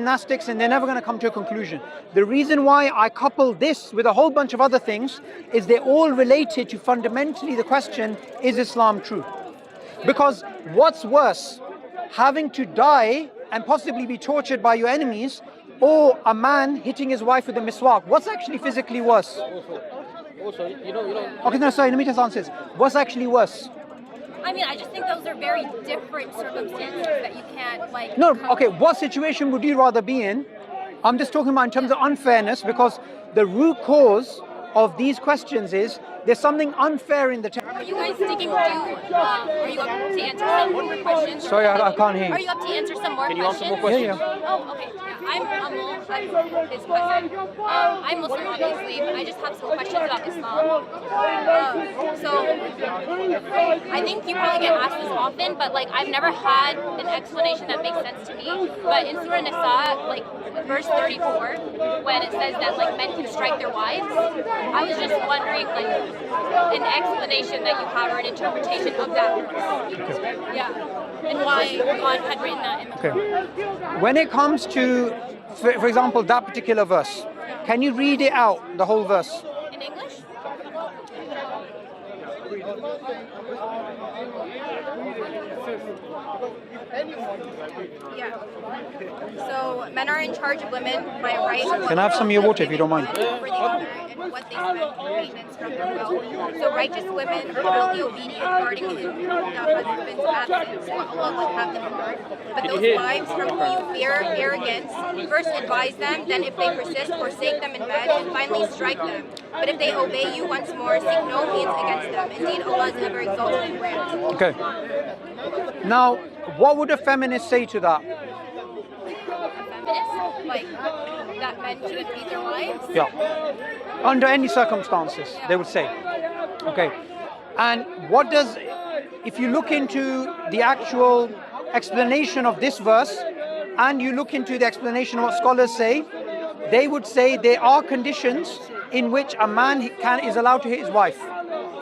gymnastics and they're never going to come to a conclusion. The reason why I couple this with a whole bunch of other things is they're all related to fundamentally the question, is Islam true? Because what's worse, having to die and possibly be tortured by your enemies, or a man hitting his wife with a miswak? What's actually physically worse? Also, you know. Okay, no, sorry, let me just answer this. What's actually worse? I mean, I just think those are very different circumstances that you can't like. No, okay, what situation would you rather be in? I'm just talking about in terms of unfairness, because the root cause of these questions is there's something unfair in the text. Are you guys sticking to, are you up to answer some more questions? Sorry, I can't hear you. Are you up to answer some more Can you questions? answer more questions? Yeah. Oh, okay. Yeah. I'm his cousin. I'm Muslim, obviously, but I just have some questions about Islam. So I think you probably get asked this often, but like I've never had an explanation that makes sense to me. But in Surah Nisa, like verse 34, when it says that like men can strike their wives, I was just wondering like an explanation that you have or an interpretation of that verse. Yeah. And why God had written that in the Quran. Okay. When it comes to, for example, that particular verse, can you read it out, the whole verse? In English? Yeah. So men are in charge of women by right. Can I have some of your water if you don't mind? Over the other and what they spend for maintenance from their will. So righteous women are really obedient, guarding in husband's absence. So Allah will have them guard. But those wives from whom you fear arrogance, first advise them, then if they persist, forsake them in bed, and finally strike them. But if they obey you once more, seek no means against them. Indeed, Allah is ever exalted and grand. Okay. Now, what would a feminist say to that? Feminists, like that men shouldn't beat their wives? Yeah. Under any circumstances, they would say. Okay. And what does, if you look into the actual explanation of this verse, and you look into the explanation of what scholars say, they would say there are conditions in which a man is allowed to hit his wife,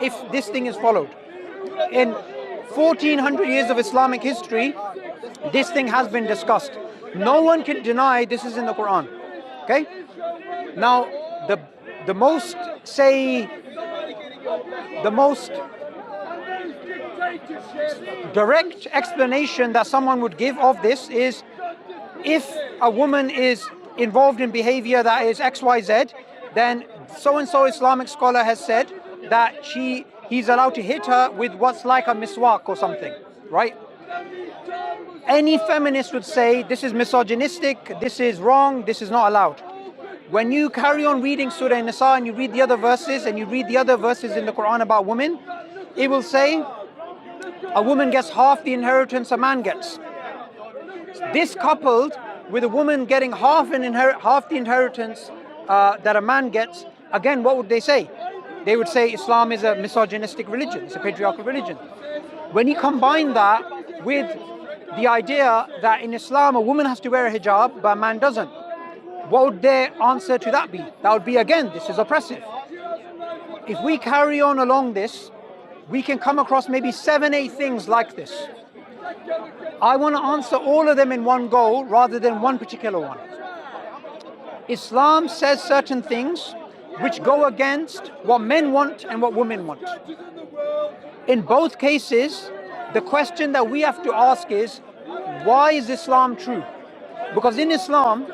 if this thing is followed. In 1400 years of Islamic history, this thing has been discussed. No one can deny this is in the Quran. Okay? Now, the most direct explanation that someone would give of this is, if a woman is involved in behavior that is XYZ, then so-and-so Islamic scholar has said that he's allowed to hit her with what's like a miswak or something, right? Any feminist would say this is misogynistic, this is wrong, this is not allowed. When you carry on reading Surah Nisa and you read the other verses and you read the other verses in the Quran about women, it will say a woman gets half the inheritance a man gets. This coupled with a woman getting half the inheritance that a man gets, again, what would they say? They would say Islam is a misogynistic religion, it's a patriarchal religion. When you combine that with the idea that in Islam a woman has to wear a hijab but a man doesn't, what would their answer to that be? That would be, again, this is oppressive. If we carry on along this, we can come across maybe 7-8 things like this. I want to answer all of them in one go rather than one particular one. Islam says certain things which go against what men want and what women want. In both cases, the question that we have to ask is, why is Islam true? Because in Islam,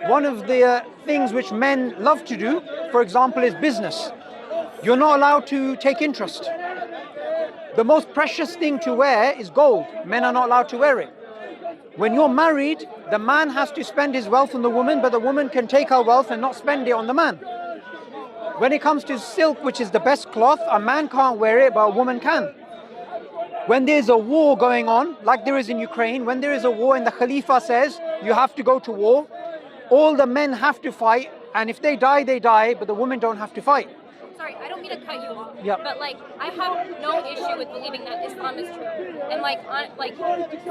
one of the things which men love to do, for example, is business. You're not allowed to take interest. The most precious thing to wear is gold. Men are not allowed to wear it. When you're married, the man has to spend his wealth on the woman, but the woman can take her wealth and not spend it on the man. When it comes to silk, which is the best cloth, a man can't wear it, but a woman can. When there's a war going on, like there is in Ukraine, when there is a war and the Khalifa says you have to go to war, all the men have to fight, and if they die, but the women don't have to fight. Sorry, I don't mean to cut you off, Yeah. but like I have no issue with believing that Islam is true, and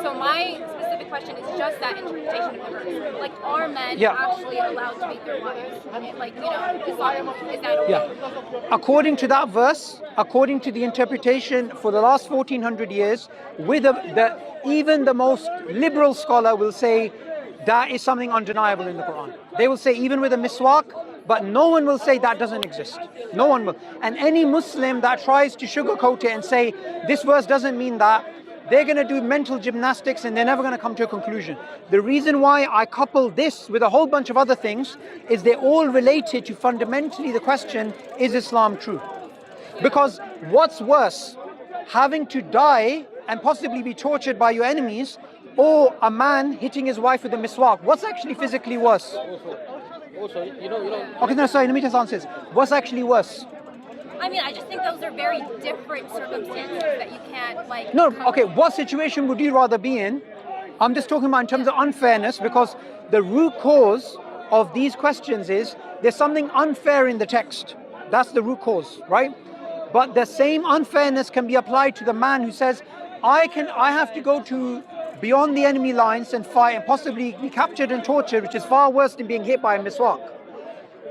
so my specific question is just that interpretation of the verse. Like, are men actually allowed to beat their wives? Like, Islam, is that okay? Yeah. According to that verse, according to the interpretation for the last 1400 years, even the most liberal scholar will say that is something undeniable in the Quran. They will say even with a miswak, but no one will say that doesn't exist. No one will. And any Muslim that tries to sugarcoat it and say this verse doesn't mean that, they're going to do mental gymnastics and they're never going to come to a conclusion. The reason why I couple this with a whole bunch of other things is they're all related to fundamentally the question, is Islam true? Because what's worse, having to die and possibly be tortured by your enemies, or a man hitting his wife with a miswak? What's actually physically worse? Also, you know. Okay, no, sorry, let me just answer this. What's actually worse? I mean, I just think those are very different circumstances that you can't like. No, okay, what situation would you rather be in? I'm just talking about in terms of unfairness, because the root cause of these questions is there's something unfair in the text. That's the root cause, right? But the same unfairness can be applied to the man who says, I have to go to beyond the enemy lines and fight and possibly be captured and tortured, which is far worse than being hit by a miswak.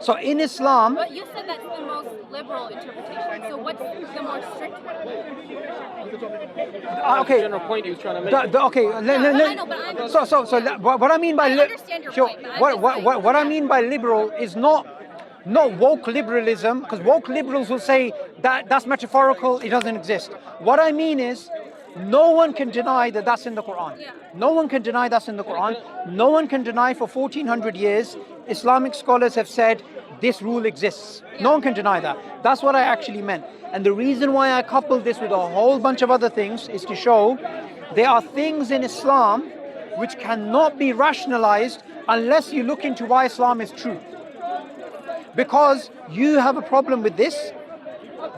So in Islam... But you said that's the most liberal interpretation, so what's the more strict one? Okay. General point he was trying to make. I know, but I'm... So what I mean by... I understand your point, but what I mean by liberal is not woke liberalism, because woke liberals will say that that's metaphorical, it doesn't exist. What I mean is, no one can deny that that's in the Quran. Yeah. No one can deny that's in the Quran. No one can deny for 1400 years, Islamic scholars have said this rule exists. No one can deny that. That's what I actually meant. And the reason why I coupled this with a whole bunch of other things is to show there are things in Islam which cannot be rationalized unless you look into why Islam is true. Because you have a problem with this.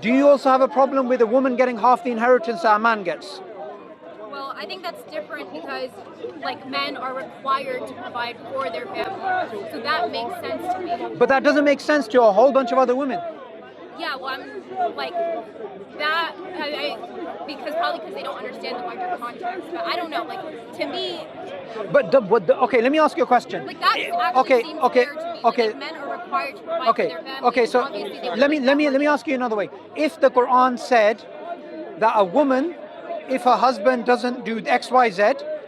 Do you also have a problem with a woman getting half the inheritance that a man gets? Well, I think that's different because, like, men are required to provide for their family, so that makes sense to me. But that doesn't make sense to a whole bunch of other women. Yeah, well, I'm like that. Because they don't understand the larger context. But I don't know. Like, to me. Okay, let me ask you a question. Like, that actually seems fair to me. Like, if men are required to provide for their family. Okay, so let me ask you another way. If the Quran said that a woman, if her husband doesn't do X, Y, Z,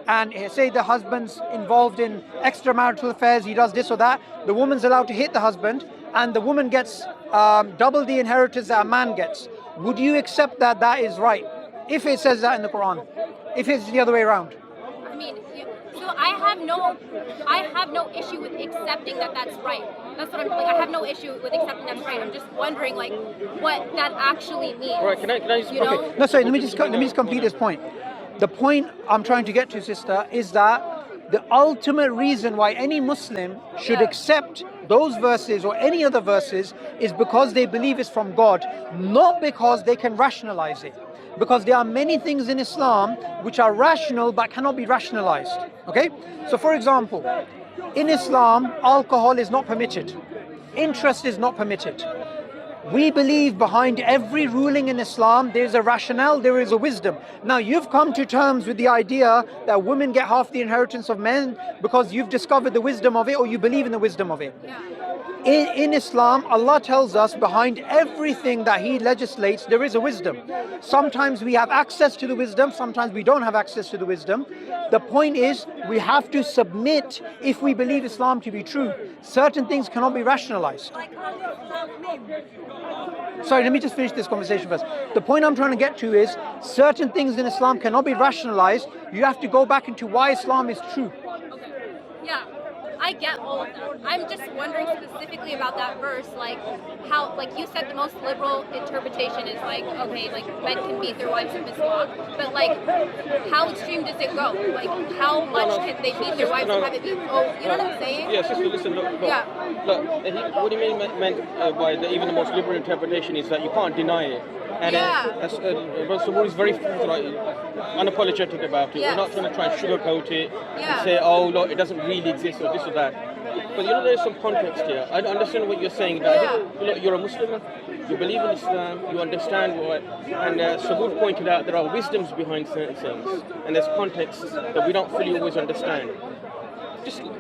and say the husband's involved in extramarital affairs, he does this or that, the woman's allowed to hit the husband, and the woman gets double the inheritance that a man gets. Would you accept that that is right? If it says that in the Quran, if it's the other way around. I mean, so I have no issue with accepting that that's right. That's what I'm like. I have no issue with accepting that's right. I'm just wondering, like, what that actually means. All right, can I just... You know? No, sorry, let me just complete this point. The point I'm trying to get to, sister, is that the ultimate reason why any Muslim should accept those verses or any other verses is because they believe it's from God, not because they can rationalize it. Because there are many things in Islam which are rational but cannot be rationalized. Okay? So for example, in Islam, alcohol is not permitted. Interest is not permitted. We believe behind every ruling in Islam, there is a rationale, there is a wisdom. Now, you've come to terms with the idea that women get half the inheritance of men because you've discovered the wisdom of it, or you believe in the wisdom of it. Yeah. In Islam, Allah tells us behind everything that He legislates, there is a wisdom. Sometimes we have access to the wisdom, sometimes we don't have access to the wisdom. The point is, we have to submit if we believe Islam to be true. Certain things cannot be rationalized. Sorry, let me just finish this conversation first. The point I'm trying to get to is, certain things in Islam cannot be rationalized. You have to go back into why Islam is true. Okay. Yeah. I get all of that. I'm just wondering specifically about that verse, like how, like you said, the most liberal interpretation is like, okay, like men can beat their wives in miswak, but like, how extreme does it go? Like, how much can they beat their wives and have it be? Oh, you know what I'm saying? Yeah, sister, listen, look. What do you mean meant by even the most liberal interpretation is that you can't deny it. And Sabur is very unapologetic about it. Yes. We're not going to try and sugarcoat it Yeah. and say, oh, look, it doesn't really exist or this or that. But you know, there's some context here. I don't understand what you're saying. Look, you're a Muslim, you believe in Islam, you understand what, and Sabur pointed out there are wisdoms behind certain things, and there's context that we don't fully always understand.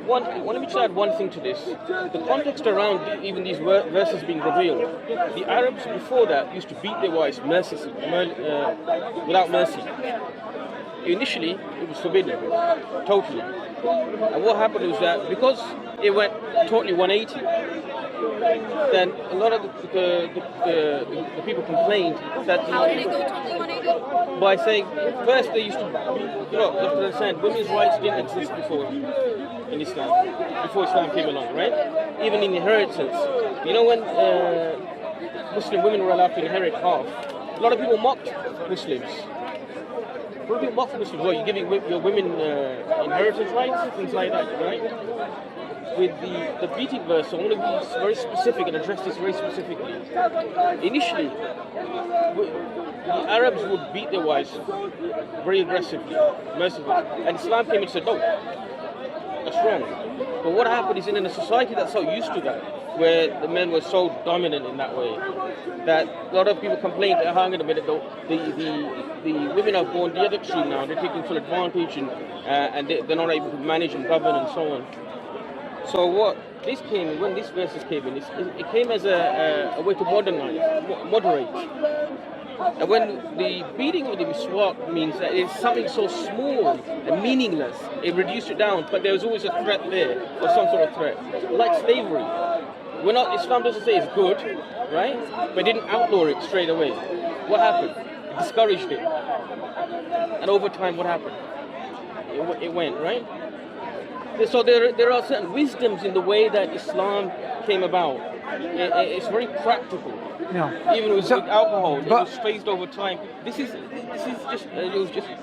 Let me just add one thing to this. The context around even these verses being revealed. The Arabs before that used to beat their wives mercilessly, without mercy. initially it was forbidden, totally. And what happened was that because it went totally 180, then a lot of the people complained that How did it go totally 180? by saying first they used to, you have to understand, women's rights didn't exist before in Islam, before Islam came along, right? Even in inheritance, when Muslim women were allowed to inherit half, a lot of people mocked Muslims. A lot of people mocked Muslims. Well, you're giving your women inheritance rights, things like that, right? With the beating verse, I want to be very specific and address this very specifically. Initially, the Arabs would beat their wives very aggressively, mercifully, and Islam came and said, no, that's wrong. But what happened is in a society that's so used to that, where the men were so dominant in that way, that a lot of people complained, hang on a minute, the women have gone the other extreme now, they're taking full advantage and they're not able to manage and govern and so on. So when these verses came in, it came as a way to moderate. And when the beating with the miswak means that it's something so small and meaningless, it reduced it down, but there was always a threat there, or some sort of threat. Like slavery. Islam doesn't say it's good, right? But it didn't outlaw it straight away. What happened? It discouraged it. And over time, what happened? It went, right? So there are certain wisdoms in the way that Islam came about. It's very practical. Yeah. Even with alcohol, it was phased over time. This is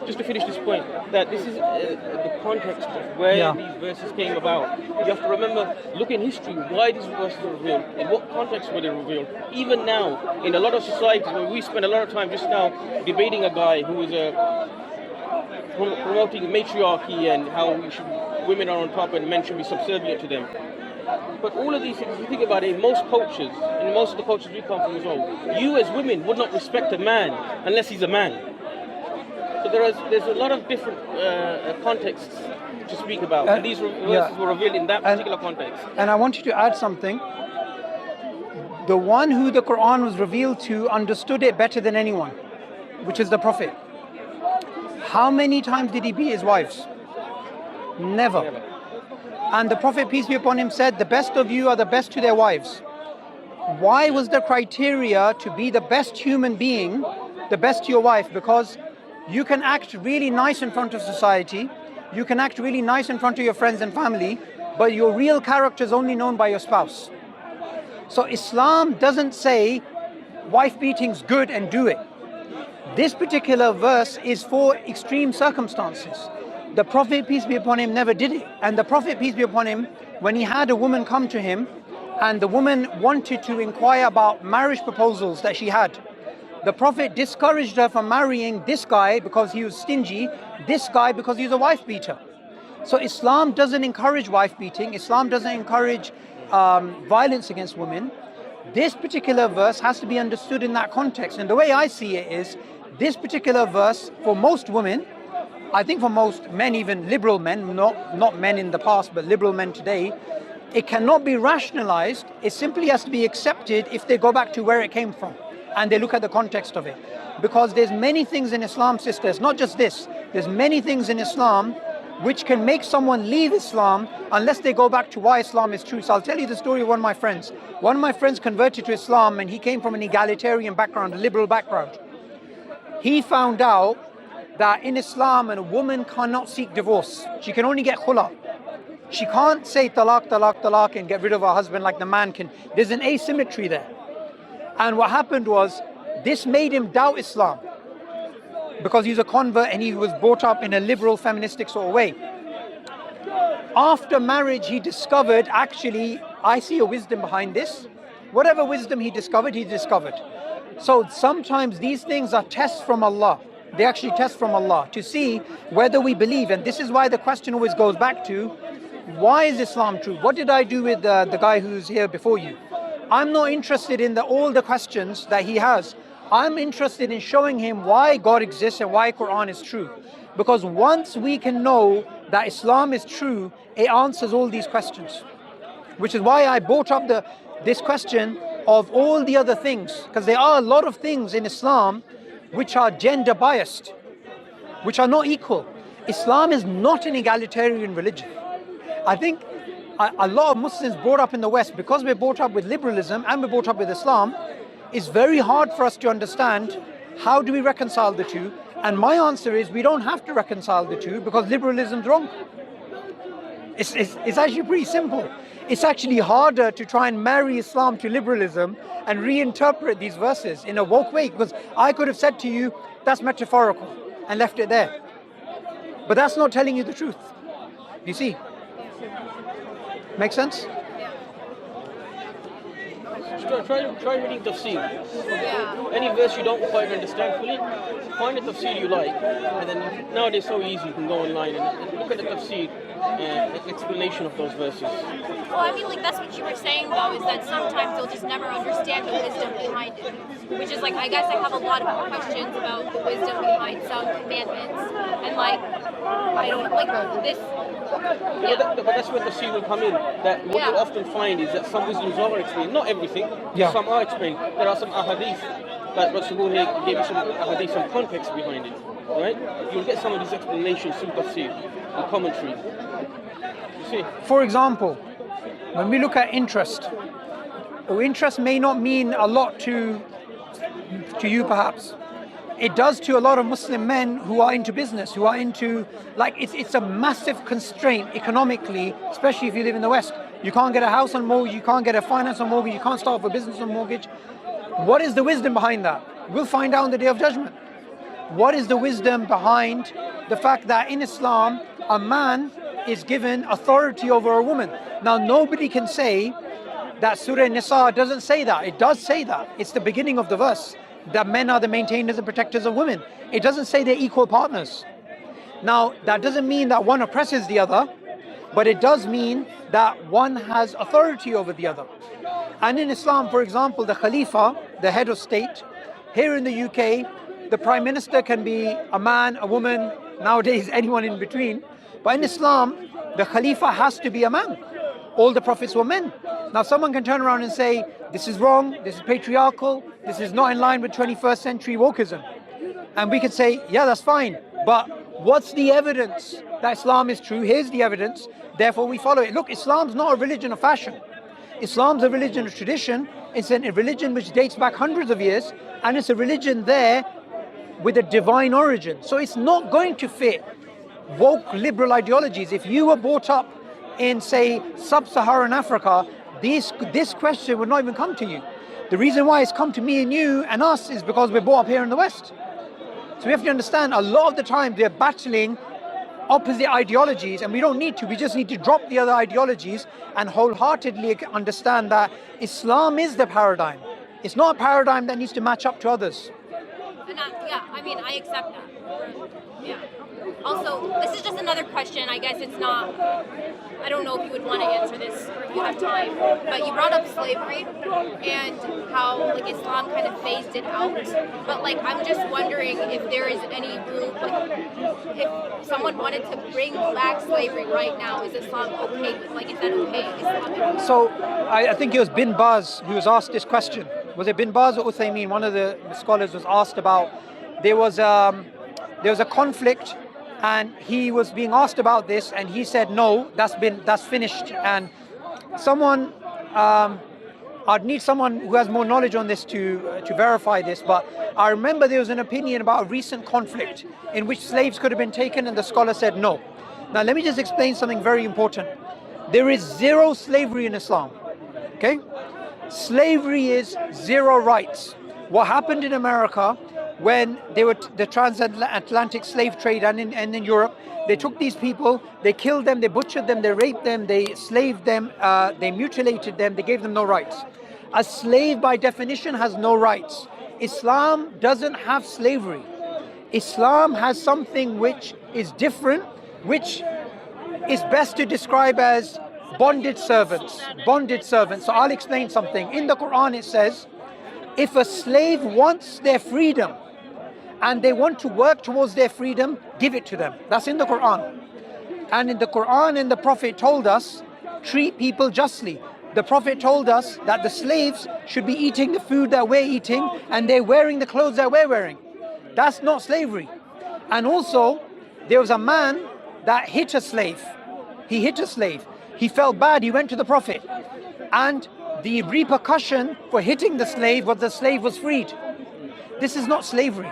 just to finish this point, that this is the context of where these verses came about. You have to remember, look in history, why these verses were revealed, in what context were they revealed. Even now, in a lot of societies, where we spend a lot of time just now debating a guy who is promoting matriarchy and how women are on top and men should be subservient to them. But all of these things, if you think about it, in most cultures, in most of the cultures we come from as well, you as women would not respect a man unless he's a man. So there's a lot of different contexts to speak about. And these verses were revealed in that particular context. And I want you to add something. The one who the Quran was revealed to understood it better than anyone, which is the Prophet. How many times did he beat his wives? Never. And the Prophet, peace be upon him, said, the best of you are the best to their wives. Why was the criteria to be the best human being, the best to your wife? Because you can act really nice in front of society, you can act really nice in front of your friends and family, but your real character is only known by your spouse. So Islam doesn't say wife beating's good and do it. This particular verse is for extreme circumstances. The Prophet, peace be upon him, never did it. And the Prophet, peace be upon him, when he had a woman come to him and the woman wanted to inquire about marriage proposals that she had, the Prophet discouraged her from marrying this guy because he was stingy, this guy because he's a wife beater. So Islam doesn't encourage wife beating. Islam doesn't encourage violence against women. This particular verse has to be understood in that context. And the way I see it is, this particular verse, for most women, I think for most men, even liberal men, not men in the past, but liberal men today, it cannot be rationalized. It simply has to be accepted if they go back to where it came from and they look at the context of it. Because there's many things in Islam, sisters, not just this. There's many things in Islam which can make someone leave Islam unless they go back to why Islam is true. So I'll tell you the story of one of my friends. One of my friends converted to Islam and he came from an egalitarian background, a liberal background. He found out that in Islam a woman cannot seek divorce. She can only get khula. She can't say talaq, talaq, talaq and get rid of her husband like the man can. There's an asymmetry there. And what happened was, this made him doubt Islam because he's a convert and he was brought up in a liberal feministic sort of way. After marriage, he discovered, actually, I see a wisdom behind this. Whatever wisdom he discovered, he discovered. So sometimes these things are tests from Allah. They actually test from Allah to see whether we believe. And this is why the question always goes back to, why is Islam true? What did I do with the guy who's here before you? I'm not interested in all the questions that he has. I'm interested in showing him why God exists and why Quran is true. Because once we can know that Islam is true, it answers all these questions. Which is why I brought up this question of all the other things. Because there are a lot of things in Islam which are gender biased. which are not equal. Islam is not an egalitarian religion. I think a lot of Muslims brought up in the West, because we're brought up with liberalism and we're brought up with Islam, it's very hard for us to understand how do we reconcile the two. And my answer is we don't have to reconcile the two because liberalism's wrong. It's actually pretty simple. It's actually harder to try and marry Islam to liberalism and reinterpret these verses in a woke way, because I could have said to you, that's metaphorical, and left it there. But that's not telling you the truth. You see? Make sense? Try reading tafsir. Any verse you don't quite understand fully, find a tafsir you like, and then nowadays so easy, you can go online and look at the tafsir explanation of those verses. Well, I mean, like, that's what you were saying, though, is that sometimes you'll just never understand the wisdom behind it. Which is, like, I guess I have a lot of questions about the wisdom behind some commandments. And, like, I don't, like, this... Yeah. But that's where the tafsir will come in. That what you'll often find is that some wisdoms are explained. Not everything, some are explained. There are some ahadith, that Rasulullah gave some ahadith, some context behind it. Right? You'll get some of these explanations through tafsir and commentary. You see? For example, when we look at interest may not mean a lot to you perhaps. It does to a lot of Muslim men who are into business, who are into, like, it's a massive constraint economically, especially if you live in the West. You can't get a house on mortgage, you can't get a finance on mortgage, you can't start off a business on mortgage. What is the wisdom behind that? We'll find out on the Day of Judgment. What is the wisdom behind the fact that in Islam, a man is given authority over a woman? Now, nobody can say that Surah Nisa doesn't say that. It does say that. It's the beginning of the verse, that men are the maintainers and protectors of women. It doesn't say they're equal partners. Now, that doesn't mean that one oppresses the other, but it does mean that one has authority over the other. And in Islam, for example, the Khalifa, the head of state, here in the UK, the Prime Minister can be a man, a woman, nowadays anyone in between. But in Islam, the Khalifa has to be a man. All the prophets were men. Now someone can turn around and say, this is wrong, this is patriarchal, this is not in line with 21st century wokeism. And we could say, yeah, that's fine. But what's the evidence that Islam is true? Here's the evidence, therefore we follow it. Look, Islam's not a religion of fashion. Islam's a religion of tradition. It's a religion which dates back hundreds of years, and it's a religion there with a divine origin. So it's not going to fit woke liberal ideologies. If you were brought up in, say, sub-Saharan Africa, this question would not even come to you. The reason why it's come to me and you and us is because we're brought up here in the West. So we have to understand, a lot of the time they're battling opposite ideologies, and we don't need to. We just need to drop the other ideologies and wholeheartedly understand that Islam is the paradigm. It's not a paradigm that needs to match up to others. And I accept that. Yeah. Also, this is just another question. I guess it's not, I don't know if you would want to answer this or if you have time, but you brought up slavery and how, like, Islam kind of phased it out. But, like, I'm just wondering if there is any room, like, if someone wanted to bring back slavery right now, is Islam okay with, like, is that okay? So, I think it was Bin Baz who was asked this question. Was it Bin Baz or Uthaymeen? One of the scholars was asked about, there was a conflict, and he was being asked about this, and he said, no, that's finished. And someone, I'd need someone who has more knowledge on this to verify this, but I remember there was an opinion about a recent conflict in which slaves could have been taken, and the scholar said no. Now let me just explain something very important. There is zero slavery in Islam, okay? Slavery is zero rights. What happened in America when they were the transatlantic slave trade and in Europe, they took these people, they killed them, they butchered them, they raped them, they slaved them, they mutilated them, they gave them no rights. A slave by definition has no rights. Islam doesn't have slavery. Islam has something which is different, which is best to describe as bonded servants. Bonded servants. So I'll explain something. In the Quran it says, if a slave wants their freedom and they want to work towards their freedom, give it to them. That's in the Quran. And in the Quran, and the Prophet told us, treat people justly. The Prophet told us that the slaves should be eating the food that we're eating and they're wearing the clothes that we're wearing. That's not slavery. And also, there was a man that hit a slave. He hit a slave. He felt bad. He went to the Prophet. And the repercussion for hitting the slave was the slave was freed. This is not slavery.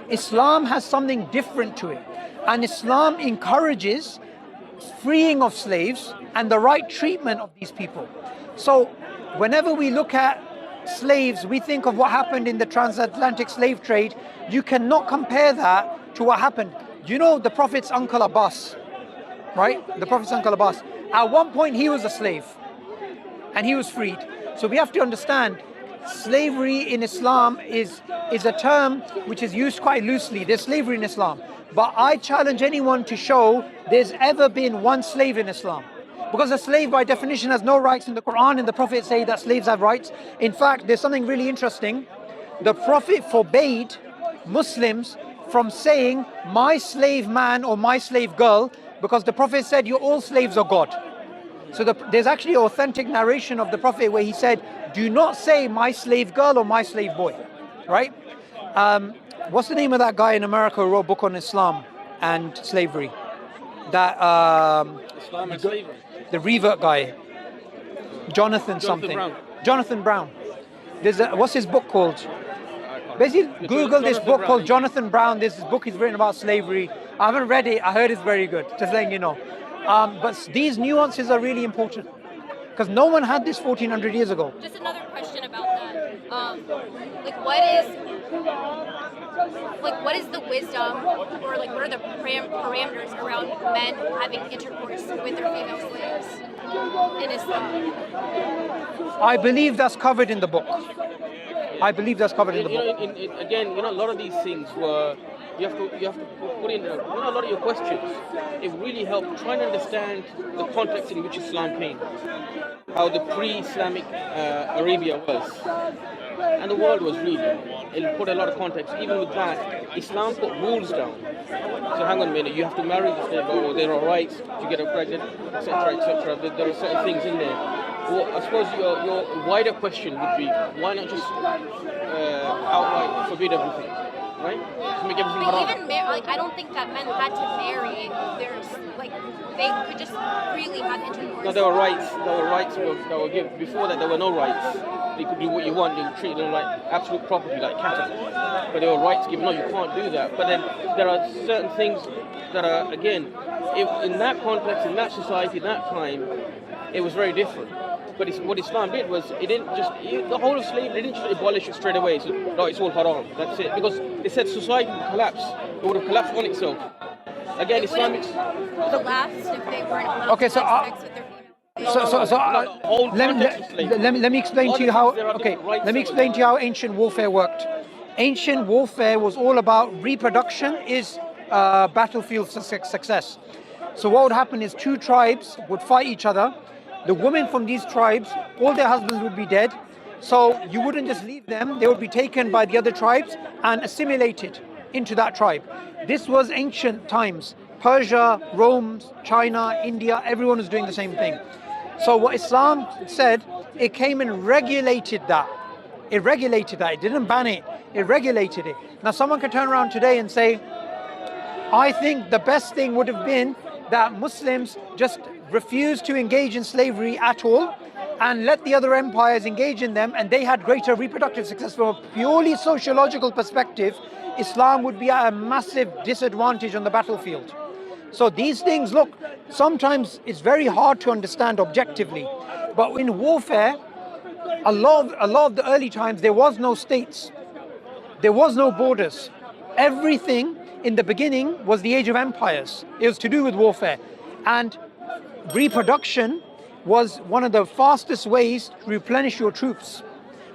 Islam has something different to it. And Islam encourages freeing of slaves and the right treatment of these people. So whenever we look at slaves, we think of what happened in the transatlantic slave trade. You cannot compare that to what happened. You know the Prophet's uncle Abbas, right? The Prophet's uncle Abbas. At one point he was a slave and he was freed. So we have to understand slavery in Islam is a term which is used quite loosely. There's slavery in Islam. But I challenge anyone to show there's ever been one slave in Islam. Because a slave by definition has no rights. In the Quran and the Prophet say that slaves have rights. In fact, there's something really interesting. The Prophet forbade Muslims from saying my slave man or my slave girl, because the Prophet said you're all slaves of God. So there's actually an authentic narration of the Prophet where he said, do not say my slave girl or my slave boy, right? What's the name of that guy in America who wrote a book on Islam and slavery? That Islam and slavery. The revert guy, Jonathan something. Brown. Jonathan Brown. What's his book called? Basically, Google this book called Jonathan Brown. This book is written about slavery. I haven't read it. I heard it's very good. Just letting you know. But these nuances are really important because no one had this 1400 years ago. Just another question about that. What is the wisdom, or like what are the parameters around men having intercourse with their female slaves in Islam? I believe that's covered in the book. I believe that's covered in the book. Again, a lot of these things were you have to put in a lot of your questions. It really helped trying to understand the context in which Islam came, how the pre-Islamic Arabia was, and the world was really. It put a lot of context. Even with that, Islam put rules down. So hang on a minute, you have to marry the slave, or there are rights to get her pregnant, etc., etc. There are certain things in there. Well, I suppose your wider question would be, why not just outright forbid everything, right? Just make everything haram. Even I don't think that men had to marry. They could just freely have intercourse. No, there were rights. There were rights that were given. Before that, there were no rights. You could do what you want. You treat them like absolute property, like cattle. But there were rights given. No, you can't do that. But then there are certain things that are, again, in that context, in that society, that time, it was very different. But what Islam did was, it didn't just, the whole of slavery, they didn't just abolish it straight away. So, no, it's all haram. That's it. Because it said society would collapse. It would have collapsed on itself. Again, Islamic collapsed if they weren't allowed to have sex with their female. Let me explain to you how. Okay, let me explain to you how ancient warfare worked. Ancient warfare was all about reproduction is battlefield success. So what would happen is two tribes would fight each other. The women from these tribes, all their husbands would be dead. So you wouldn't just leave them. They would be taken by the other tribes and assimilated into that tribe. This was ancient times. Persia, Rome, China, India, everyone was doing the same thing. So what Islam said, it came and regulated that. It regulated that. It didn't ban it. It regulated it. Now someone can turn around today and say, I think the best thing would have been that Muslims just refused to engage in slavery at all and let the other empires engage in them, and they had greater reproductive success. From a purely sociological perspective, Islam would be at a massive disadvantage on the battlefield. So these things, look, sometimes it's very hard to understand objectively, but in warfare, a lot of the early times, there was no states, there was no borders. Everything in the beginning was the age of empires. It was to do with warfare, and reproduction was one of the fastest ways to replenish your troops,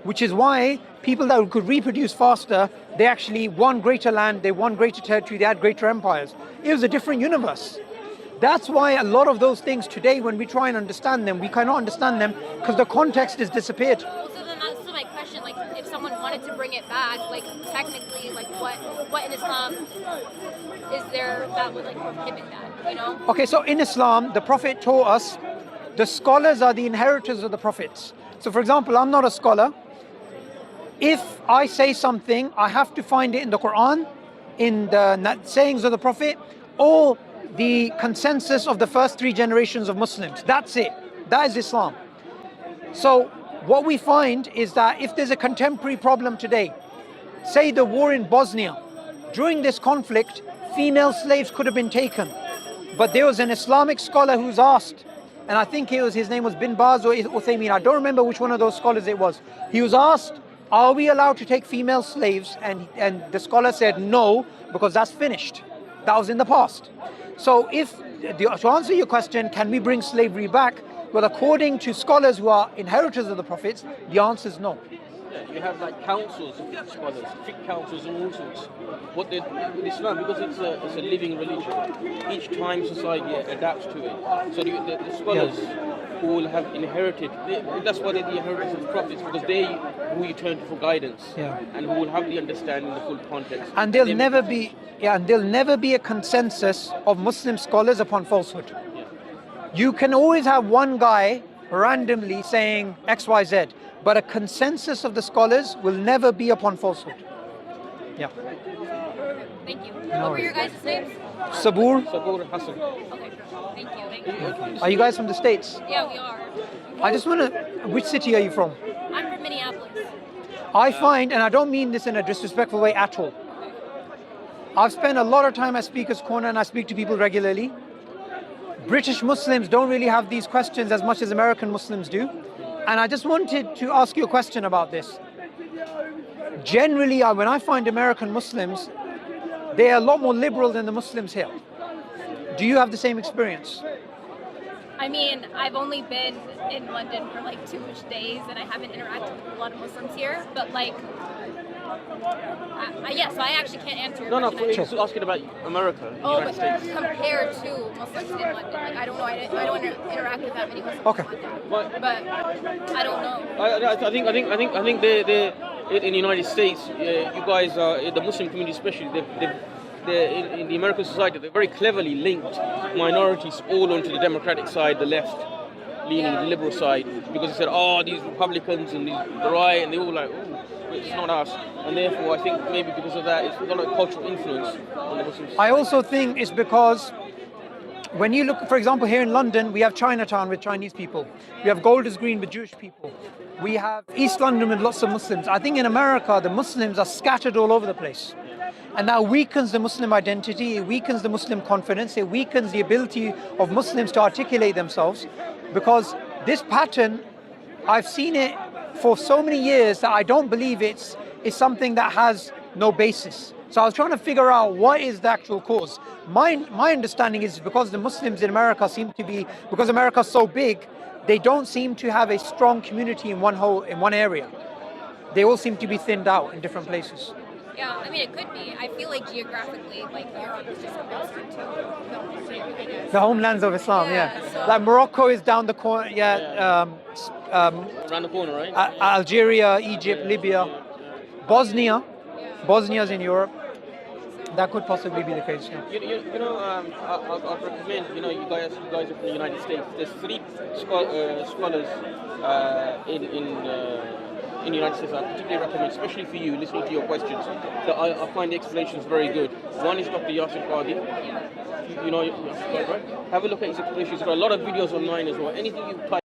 which is why people that could reproduce faster, they actually won greater land, they won greater territory, they had greater empires. It was a different universe. That's why a lot of those things today, when we try and understand them, we cannot understand them because the context has disappeared. Well, so then that's my question, like if someone wanted to bring it back, like technically, like what in Islam is there that would like prohibit that, you know? Okay, so in Islam, the Prophet taught us the scholars are the inheritors of the prophets. So for example, I'm not a scholar. If I say something, I have to find it in the Quran, in the sayings of the Prophet or the consensus of the first 3 generations of Muslims. That's it. That is Islam. So what we find is that if there's a contemporary problem today, say the war in Bosnia, during this conflict, female slaves could have been taken. But there was an Islamic scholar who's asked, and I think his name was Bin Baz or Uthaymeen, I don't remember which one of those scholars it was. He was asked, are we allowed to take female slaves? And the scholar said no, because that's finished. That was in the past. So to answer your question, can we bring slavery back? Well, according to scholars who are inheritors of the prophets, the answer is no. You have like councils of scholars, fiqh councils and all sorts. What they with Islam, because it's a living religion, each time society adapts to it. So the scholars who will have inherited, that's why they're the inheritors of the prophets, because they who you turn to for guidance, and who will have the understanding, the full context. And there'll never be a consensus of Muslim scholars upon falsehood. You can always have one guy randomly saying X, Y, Z, but a consensus of the scholars will never be upon falsehood. Yeah. Thank you. What were your guys' names? Sabur. Sabur Hassan. Okay. Thank you. Are you guys from the States? Yeah, we are. I just want to, which city are you from? I'm from Minneapolis. I find, and I don't mean this in a disrespectful way at all, I've spent a lot of time at Speaker's Corner and I speak to people regularly. British Muslims don't really have these questions as much as American Muslims do. And I just wanted to ask you a question about this. Generally, when I find American Muslims, they're a lot more liberal than the Muslims here. Do you have the same experience? I mean, I've only been in London for like 2-ish days and I haven't interacted with a lot of Muslims here, but like, so I actually can't answer your question. No, he's asking about America, United States. Compared to Muslims in London, like I don't know, I don't interact with that many Muslims Okay. in London, but I don't know. I think they in the United States, you guys are, the Muslim community especially, they're in the American society, they very cleverly linked minorities all onto the Democratic side, the left leaning, the liberal side, because they said, these Republicans and the right, and they all like, it's not us. And therefore, I think maybe because of that, it's got a cultural influence on the Muslims. I also think it's because when you look, for example, here in London, we have Chinatown with Chinese people. We have Golders Green with Jewish people. We have East London with lots of Muslims. I think in America, the Muslims are scattered all over the place. And that weakens the Muslim identity, it weakens the Muslim confidence, it weakens the ability of Muslims to articulate themselves. Because this pattern, I've seen it for so many years that I don't believe it's something that has no basis. So I was trying to figure out what is the actual cause. My understanding is because the Muslims in America because America's so big, they don't seem to have a strong community in one area. They all seem to be thinned out in different places. Yeah, I mean, it could be. I feel like geographically, like Europe is just closer to the homelands of Islam, So like Morocco is down the corner, around the corner, right? Algeria, Egypt, Libya, Bosnia's in Europe. That could possibly be the case. Yeah. I'd recommend. You guys are from the United States. There's 3 scholars in the United States I particularly recommend, especially for you, listening to your questions, that I find the explanations very good. One is Dr. Yasir Qadi. You know Yasir Qadi, right? Have a look at his explanations. He's got a lot of videos online as well. Anything you type